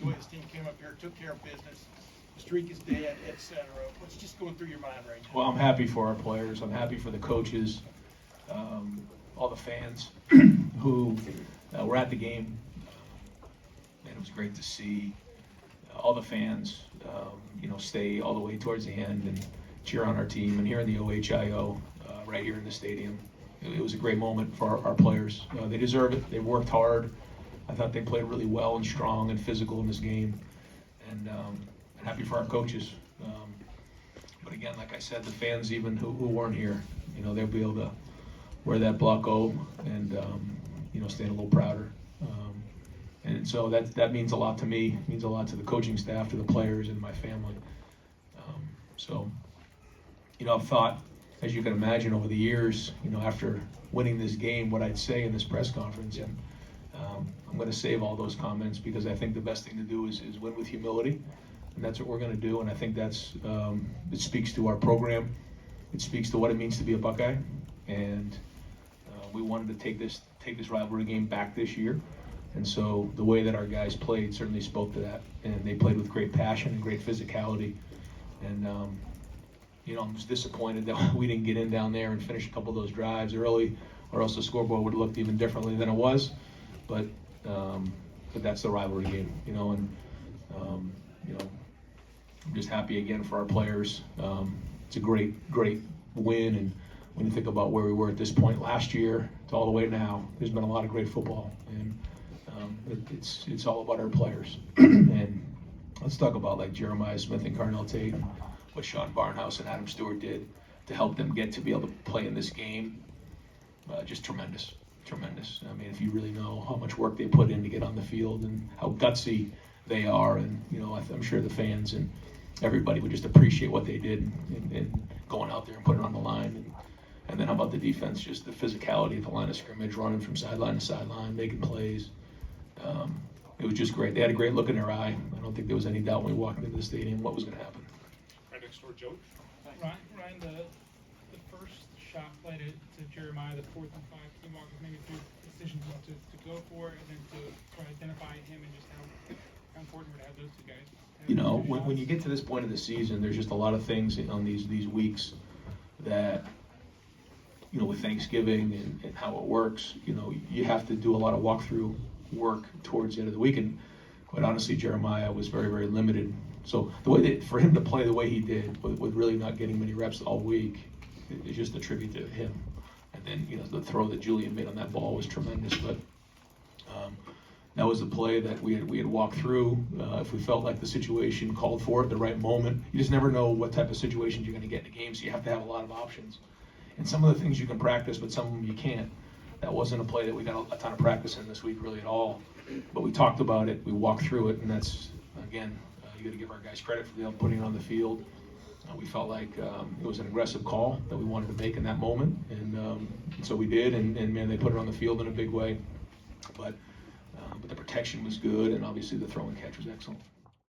the way this team came up here, took care of business. The streak is dead, etc. What's just going through your mind right now? Well, I'm happy for our players. I'm happy for the coaches, all the fans who were at the game. And it was great to see all the fans, stay all the way towards the end and cheer on our team. And here in the OHIO, right here in the stadium, it was a great moment for our players. They deserve it. They worked hard. I thought they played really well and strong and physical in this game. And happy for our coaches. But again, like I said, the fans even who weren't here, they'll be able to wear that block O and stand a little prouder. And so that means a lot to me. It means a lot to the coaching staff, to the players, and my family. I've thought, as you can imagine, over the years, after winning this game, what I'd say in this press conference. And I'm going to save all those comments because I think the best thing to do is win with humility. And that's what we're going to do. And I think that's it speaks to our program. It speaks to what it means to be a Buckeye. And we wanted to take this rivalry game back this year. And so the way that our guys played certainly spoke to that. And they played with great passion and great physicality. And I'm just disappointed that we didn't get in down there and finish a couple of those drives early, or else the scoreboard would have looked even differently than it was. But that's the rivalry game, I'm just happy again for our players. It's a great win, and when you think about where we were at this point last year to all the way now, there's been a lot of great football, and it's all about our players. And let's talk about like Jeremiah Smith and Carnell Tate, what Sean Barnhouse and Adam Stewart did to help them get to be able to play in this game. Just tremendous. I mean, if you really know how much work they put in to get on the field and how gutsy they are, and I'm sure the fans and everybody would just appreciate what they did and going out there and putting it on the line. And then how about the defense? Just the physicality at the line of scrimmage, running from sideline to sideline, making plays. It was just great. They had a great look in their eye. I don't think there was any doubt when we walked into the stadium what was going to happen. Right next door, Joe. Ryan, the first shot play to Jeremiah, the 4th and 5, can you walk us maybe through decisions to go for it and then to try to identify him and just how important it would have those two guys? When you get to this point of the season, there's just a lot of things on these weeks that, with Thanksgiving and how it works, you have to do a lot of walkthrough work towards the end of the week. And quite honestly, Jeremiah was very, very limited. So the way for him to play the way he did, with really not getting many reps all week, is just a tribute to him. And then, the throw that Julian made on that ball was tremendous. But that was the play that we had walked through. If we felt like the situation called for it, the right moment, you just never know what type of situations you're going to get in a game. So you have to have a lot of options. And some of the things you can practice, but some of them you can't. That wasn't a play that we got a ton of practice in this week, really, at all. But we talked about it, we walked through it, and that's, again, you got to give our guys credit for putting it on the field. We felt like it was an aggressive call that we wanted to make in that moment, and so we did, and man, they put it on the field in a big way. But the protection was good, and obviously the throw and catch was excellent.